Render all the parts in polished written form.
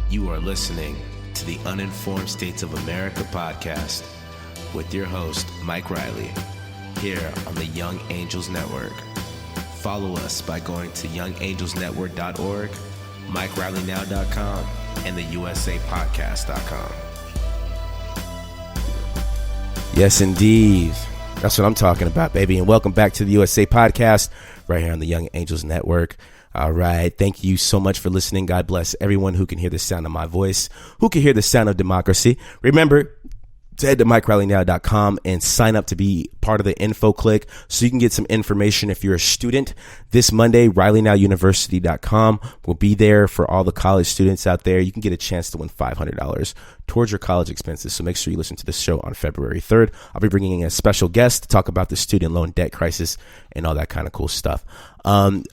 You are listening to the Uninformed States of America podcast with your host, Mike Riley, here on the Young Angels Network. Follow us by going to youngangelsnetwork.org, MikeRileyNow.com, and the USAPodcast.com. Yes, indeed. That's what I'm talking about, baby. And welcome back to the USA Podcast right here on the Young Angels Network. All right. Thank you so much for listening. God bless everyone who can hear the sound of my voice, who can hear the sound of democracy. Remember to head to MikeRileyNow.com and sign up to be part of the info click so you can get some information if you're a student. This Monday, RileyNowUniversity.com will be there for all the college students out there. You can get a chance to win $500 towards your college expenses. So make sure you listen to this show on February 3rd. I'll be bringing in a special guest to talk about the student loan debt crisis and all that kind of cool stuff. All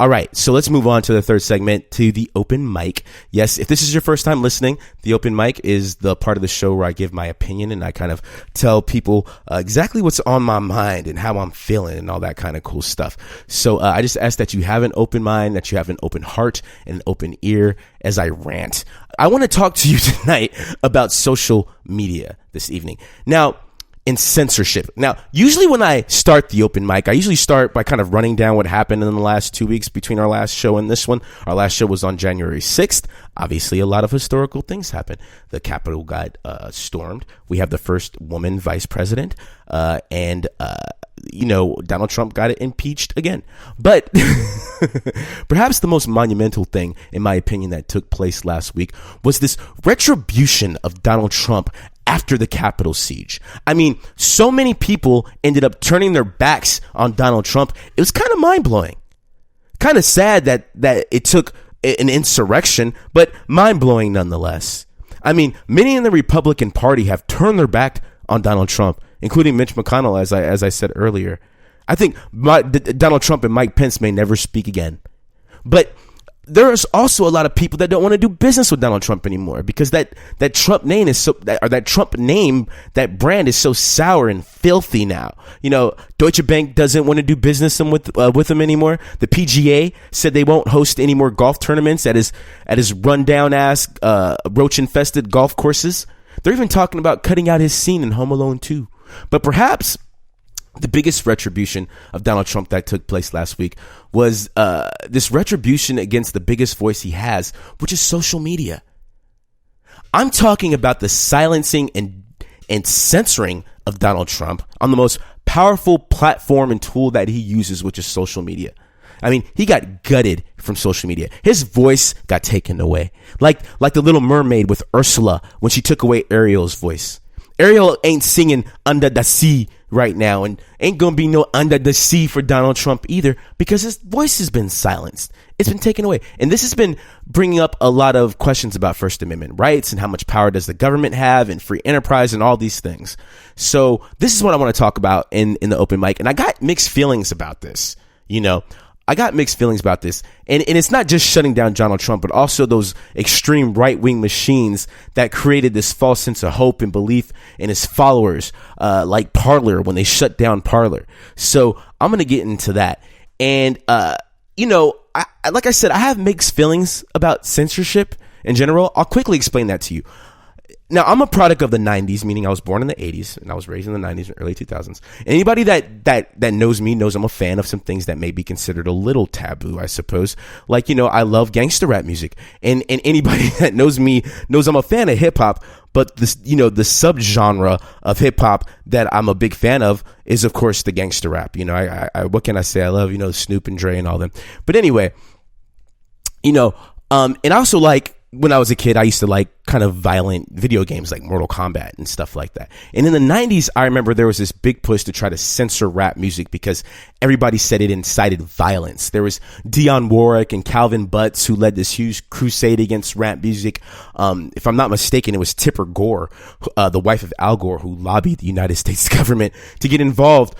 right. So let's move on to the third segment, to the open mic. Yes. If this is your first time listening, the open mic is the part of the show where I give my opinion and I kind of tell people exactly what's on my mind and how I'm feeling and all that kind of cool stuff. So I just ask that you have an open mind, that you have an open heart and an open ear as I rant. I want to talk to you tonight about social media this evening. Now, in censorship. Now, usually when I start the open mic, I usually start by kind of running down what happened in the last 2 weeks between our last show and this one. Our last show was on January 6th. Obviously, a lot of historical things happened. The Capitol got stormed. We have the first woman vice president, and Donald Trump got impeached again. But perhaps the most monumental thing, in my opinion, that took place last week was this retribution of Donald Trump after the Capitol siege. I mean, so many people ended up turning their backs on Donald Trump. It was kind of mind-blowing. Kind of sad that it took an insurrection, but mind-blowing nonetheless. I mean, many in the Republican Party have turned their back on Donald Trump, including Mitch McConnell, as I said earlier. I think Donald Trump and Mike Pence may never speak again. But there's also a lot of people that don't want to do business with Donald Trump anymore because that Trump name is that brand is so sour and filthy now. You know, Deutsche Bank doesn't want to do business with him anymore. The PGA said they won't host any more golf tournaments at his rundown ass roach infested golf courses. They're even talking about cutting out his scene in Home Alone 2. But perhaps the biggest retribution of Donald Trump that took place last week was this retribution against the biggest voice he has, which is social media. I'm talking about the silencing and censoring of Donald Trump on the most powerful platform and tool that he uses, which is social media. I mean, he got gutted from social media. His voice got taken away. Like the Little Mermaid with Ursula when she took away Ariel's voice. Ariel ain't singing Under the Sea right now and ain't gonna be no Under the Sea for Donald Trump either because his voice has been silenced. It's been taken away. And this has been bringing up a lot of questions about First Amendment rights and how much power does the government have and free enterprise and all these things. So this is what I want to talk about in the open mic. And I got mixed feelings about this, I got mixed feelings about this. And it's not just shutting down Donald Trump, but also those extreme right-wing machines that created this false sense of hope and belief in his followers, like Parler when they shut down Parler. So I'm going to get into that. And, like I said, I have mixed feelings about censorship in general. I'll quickly explain that to you. Now, I'm a product of the 90s, meaning I was born in the 80s and I was raised in the 90s and early 2000s. Anybody that knows me knows I'm a fan of some things that may be considered a little taboo, I suppose. Like, I love gangster rap music. And anybody that knows me knows I'm a fan of hip hop. But this, the subgenre of hip hop that I'm a big fan of is, of course, the gangster rap. I what can I say? I love, Snoop and Dre and all them. But anyway, and I also like, when I was a kid, I used to like kind of violent video games like Mortal Kombat and stuff like that. And in the 90s, I remember there was this big push to try to censor rap music because everybody said it incited violence. There was Dionne Warwick and Calvin Butts who led this huge crusade against rap music. If I'm not mistaken, it was Tipper Gore, the wife of Al Gore, who lobbied the United States government to get involved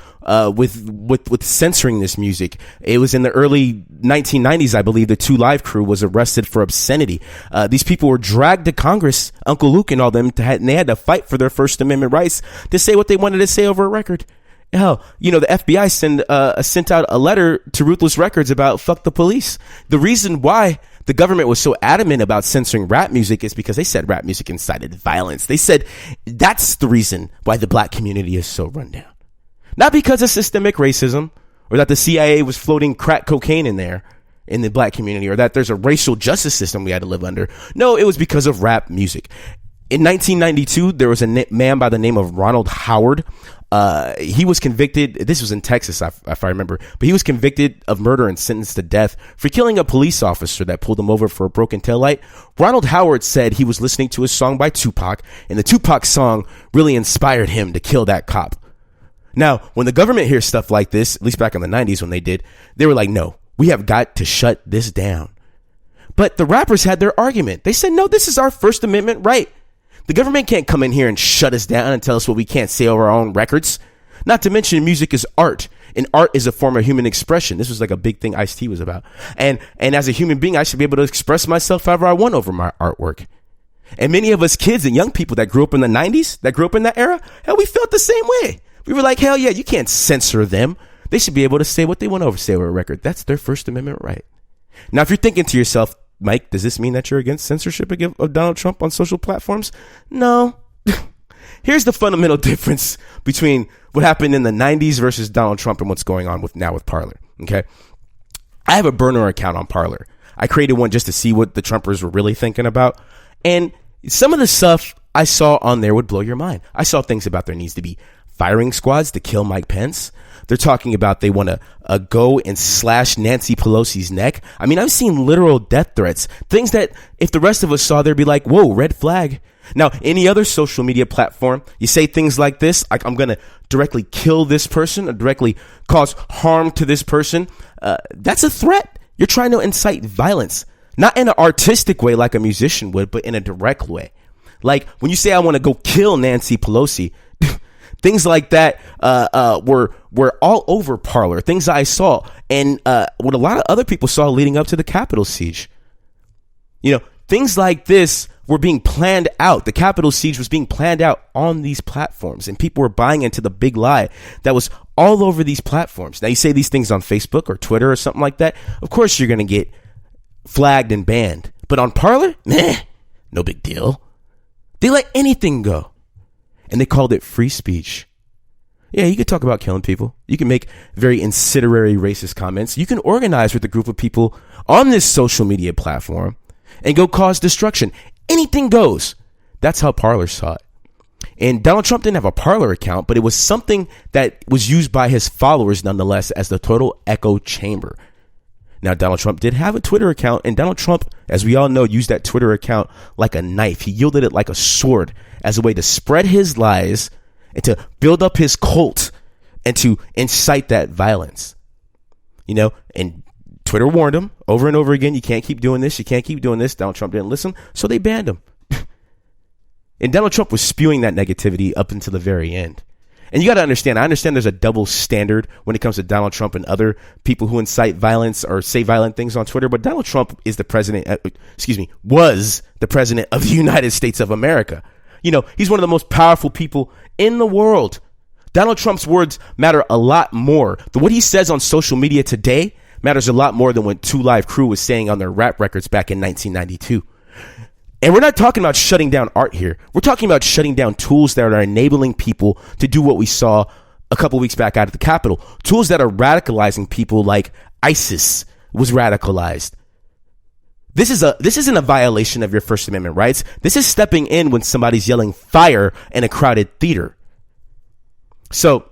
with censoring this music. It was in the early 1990s, I believe, the 2 Live crew was arrested for obscenity. These people were dragged to Congress, Uncle Luke and all them, and they had to fight for their First Amendment rights to say what they wanted to say over a record. Hell, the FBI sent out a letter to Ruthless Records about fuck the police. The reason why the government was so adamant about censoring rap music is because they said rap music incited violence. They said that's the reason why the black community is so run down. Not because of systemic racism or that the CIA was floating crack cocaine in there in the black community or that there's a racial justice system we had to live under. No, it was because of rap music. In 1992, there was a man by the name of Ronald Howard. He was convicted. This was in Texas, if I remember, but he was convicted of murder and sentenced to death for killing a police officer that pulled him over for a broken taillight. Ronald Howard said he was listening to a song by Tupac, and the Tupac song really inspired him to kill that cop. Now, when the government hears stuff like this, at least back in the 90s when they did, they were like, no, we have got to shut this down. But the rappers had their argument. They said, no, this is our First Amendment right. The government can't come in here and shut us down and tell us what we can't say over our own records. Not to mention music is art, and art is a form of human expression. This was like a big thing Ice-T was about. And as a human being, I should be able to express myself however I want over my artwork. And many of us kids and young people that grew up in the 90s, that grew up in that era, hell, we felt the same way. We were like, hell yeah, you can't censor them. They should be able to say what they want to say over a record. That's their First Amendment right. Now, if you're thinking to yourself, Mike, does this mean that you're against censorship of Donald Trump on social platforms? No. Here's the fundamental difference between what happened in the 90s versus Donald Trump and what's going on now with Parler. Okay. I have a burner account on Parler. I created one just to see what the Trumpers were really thinking about. And some of the stuff I saw on there would blow your mind. I saw things about there needs to be firing squads to kill Mike Pence. They're talking about they want to go and slash Nancy Pelosi's neck. I mean, I've seen literal death threats, things that if the rest of us saw, they'd be like, whoa, red flag. Now, any other social media platform, you say things like this, like I'm going to directly kill this person or directly cause harm to this person. That's a threat. You're trying to incite violence, not in an artistic way like a musician would, but in a direct way. Like when you say I want to go kill Nancy Pelosi, things like that were all over Parler. Things I saw, and what a lot of other people saw leading up to the Capitol siege. Things like this were being planned out. The Capitol siege was being planned out on these platforms, and people were buying into the big lie that was all over these platforms. Now, you say these things on Facebook or Twitter or something like that, of course you're going to get flagged and banned. But on Parler, no big deal. They let anything go. And they called it free speech. Yeah, you could talk about killing people. You can make very incendiary racist comments. You can organize with a group of people on this social media platform and go cause destruction. Anything goes. That's how Parler saw it. And Donald Trump didn't have a Parler account, but it was something that was used by his followers nonetheless as the total echo chamber. Now, Donald Trump did have a Twitter account, and Donald Trump, as we all know, used that Twitter account like a knife. He wielded it like a sword as a way to spread his lies and to build up his cult and to incite that violence. And Twitter warned him over and over again, you can't keep doing this, you can't keep doing this. Donald Trump didn't listen, so they banned him. And Donald Trump was spewing that negativity up until the very end. And you got to understand, I understand there's a double standard when it comes to Donald Trump and other people who incite violence or say violent things on Twitter. But Donald Trump is the president, was the president of the United States of America. He's one of the most powerful people in the world. Donald Trump's words matter a lot more. What he says on social media today matters a lot more than what 2 Live Crew was saying on their rap records back in 1992. And we're not talking about shutting down art here. We're talking about shutting down tools that are enabling people to do what we saw a couple weeks back out at the Capitol. Tools that are radicalizing people like ISIS was radicalized. This isn't a violation of your First Amendment rights. This is stepping in when somebody's yelling fire in a crowded theater. So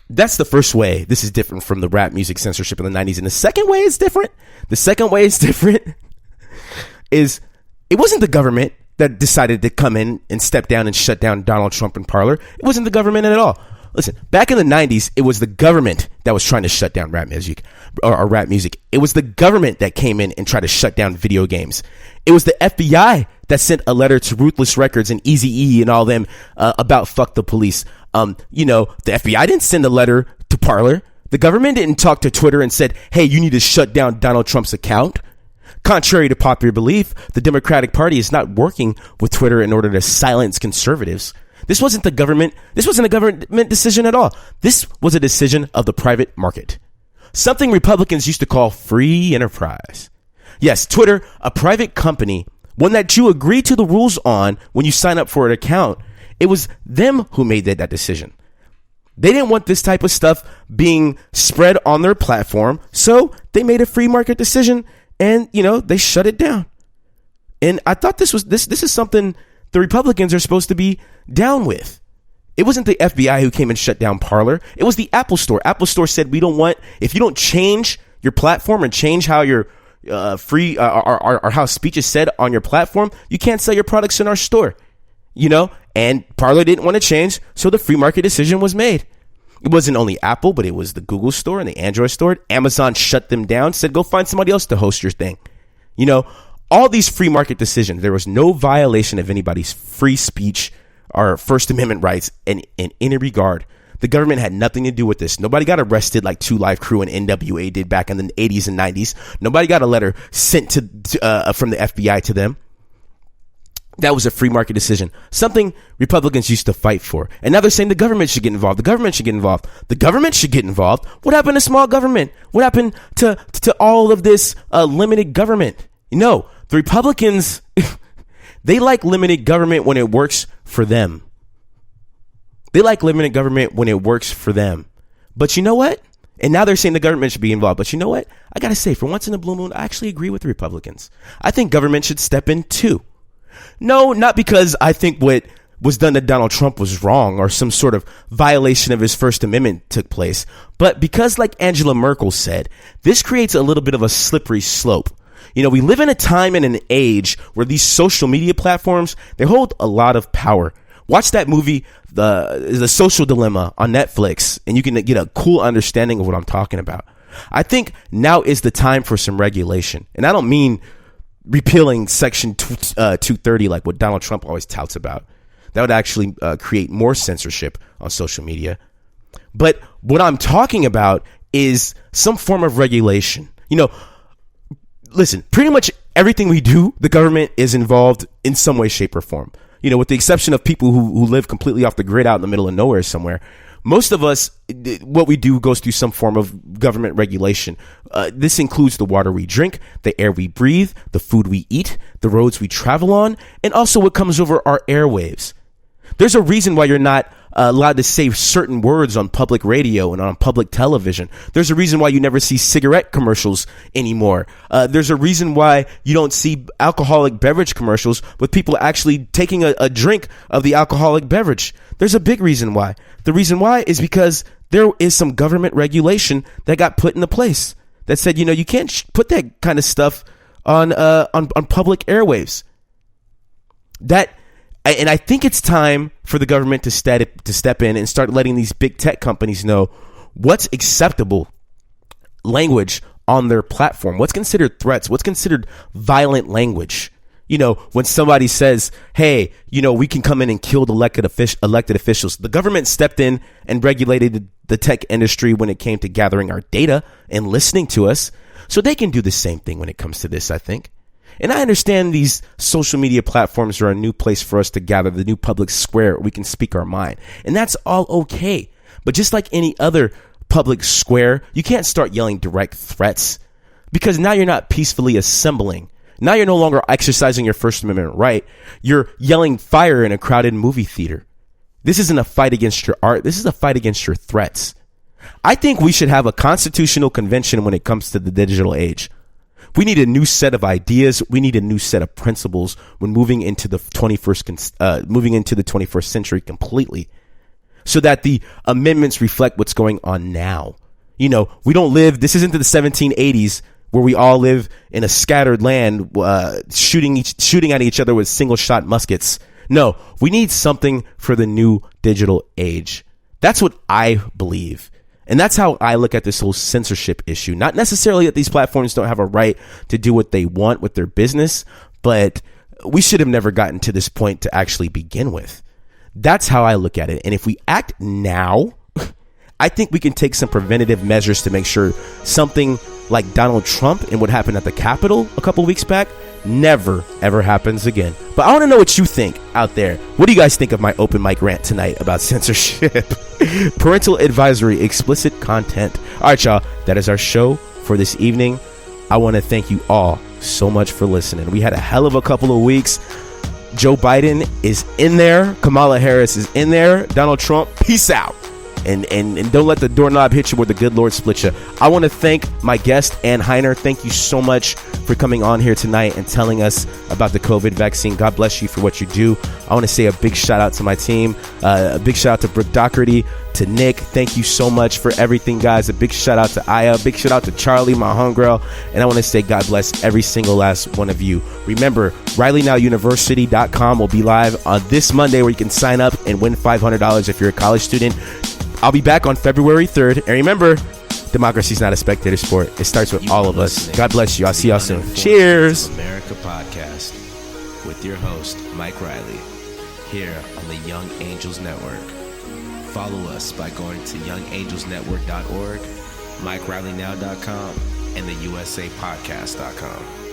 that's the first way this is different from the rap music censorship in the 90s. And the second way is different. Is it wasn't the government that decided to come in and step down and shut down Donald Trump and Parler. It wasn't the government at all. Listen, back in the 90s, it was the government that was trying to shut down rap music or rap music. It was the government that came in and tried to shut down video games. It was the FBI that sent a letter to Ruthless Records and Eazy-E and all them about fuck the police. The FBI didn't send a letter to Parler. The government didn't talk to Twitter and said, hey, you need to shut down Donald Trump's account. Contrary to popular belief, the Democratic Party is not working with Twitter in order to silence conservatives. This wasn't the government. This wasn't a government decision at all. This was a decision of the private market. Something Republicans used to call free enterprise. Yes, Twitter, a private company, one that you agree to the rules on when you sign up for an account. It was them who made that decision. They didn't want this type of stuff being spread on their platform, so they made a free market decision and, they shut it down. And I thought this is something the Republicans are supposed to be down with. It wasn't the FBI who came and shut down Parler. It was the Apple Store. Apple Store said, if you don't change your platform and change how your free or how speech is said on your platform, you can't sell your products in our store. And Parler didn't want to change, so the free market decision was made. It wasn't only Apple, but it was the Google Store and the Android Store. Amazon shut them down, said, go find somebody else to host your thing. All these free market decisions, there was no violation of anybody's free speech or First Amendment rights in any regard. The government had nothing to do with this. Nobody got arrested like 2 Live Crew and NWA did back in the 80s and 90s. Nobody got a letter sent from the FBI to them. That was a free market decision, something Republicans used to fight for. And now they're saying the government should get involved. The government should get involved. The government should get involved. What happened to small government? What happened to all of this limited government? The Republicans, they like limited government when it works for them. They like limited government when it works for them. But you know what? And now they're saying the government should be involved. But you know what? I got to say, for once in a blue moon, I actually agree with the Republicans. I think government should step in too. No, not because I think what was done to Donald Trump was wrong or some sort of violation of his First Amendment took place, but because, like Angela Merkel said, this creates a little bit of a slippery slope. We live in a time and an age where these social media platforms, they hold a lot of power. Watch that movie, The Social Dilemma on Netflix, and you can get a cool understanding of what I'm talking about. I think now is the time for some regulation. And I don't mean repealing Section 230 like what Donald Trump always touts about. That would actually create more censorship on social media. But what I'm talking about is some form of regulation. Listen, pretty much everything we do, the government is involved in some way, shape, or form. With the exception of people who live completely off the grid out in the middle of nowhere somewhere. Most of us, what we do goes through some form of government regulation. This includes the water we drink, the air we breathe, the food we eat, the roads we travel on, and also what comes over our airwaves. There's a reason why you're not allowed to say certain words on public radio and on public television. There's a reason why you never see cigarette commercials anymore. There's a reason why you don't see alcoholic beverage commercials with people actually taking a drink of the alcoholic beverage. There's a big reason why. The reason why is because there is some government regulation that got put into place that said, you can't put that kind of stuff on public airwaves. And I think it's time for the government to step in and start letting these big tech companies know what's acceptable language on their platform, what's considered threats, what's considered violent language. When somebody says, hey, we can come in and kill the elected officials. The government stepped in and regulated the tech industry when it came to gathering our data and listening to us. So they can do the same thing when it comes to this, I think. And I understand these social media platforms are a new place for us to gather, the new public square where we can speak our mind. And that's all okay. But just like any other public square, you can't start yelling direct threats because now you're not peacefully assembling. Now you're no longer exercising your First Amendment right. You're yelling fire in a crowded movie theater. This isn't a fight against your art. This is a fight against your threats. I think we should have a constitutional convention when it comes to the digital age. We need a new set of ideas. We need a new set of principles when moving into the 21st century completely, so that the amendments reflect what's going on now. We don't live. This isn't the 1780s where we all live in a scattered land, shooting at each other with single shot muskets. No, we need something for the new digital age. That's what I believe. And that's how I look at this whole censorship issue. Not necessarily that these platforms don't have a right to do what they want with their business, but we should have never gotten to this point to actually begin with. That's how I look at it. And if we act now, I think we can take some preventative measures to make sure something like Donald Trump and what happened at the Capitol a couple weeks back never, ever happens again. But I want to know what you think out there. What do you guys think of my open mic rant tonight about censorship? Parental advisory, explicit content. All right, y'all. That is our show for this evening. I want to thank you all so much for listening. We had a hell of a couple of weeks. Joe Biden is in there. Kamala Harris is in there. Donald Trump, peace out. And don't let the doorknob hit you where the good Lord split you. I want to thank my guest, Ann Heiner. Thank you so much for coming on here tonight and telling us about the COVID vaccine. God bless you for what you do. I want to say a big shout out to my team. A big shout out to Brooke Doherty, to Nick. Thank you so much for everything, guys. A big shout out to Aya. Big shout out to Charlie, my homegirl. And I want to say God bless every single last one of you. Remember, RileyNowUniversity.com will be live on this Monday, where you can sign up and win $500 if you're a college student. I'll be back on February 3rd. And remember, democracy is not a spectator sport. It starts with all of us. God bless you. I'll see y'all soon. Cheers. America Podcast with your host, Mike Riley, here on the Young Angels Network. Follow us by going to youngangelsnetwork.org, MikeRileyNow.com, and the USAPodcast.com.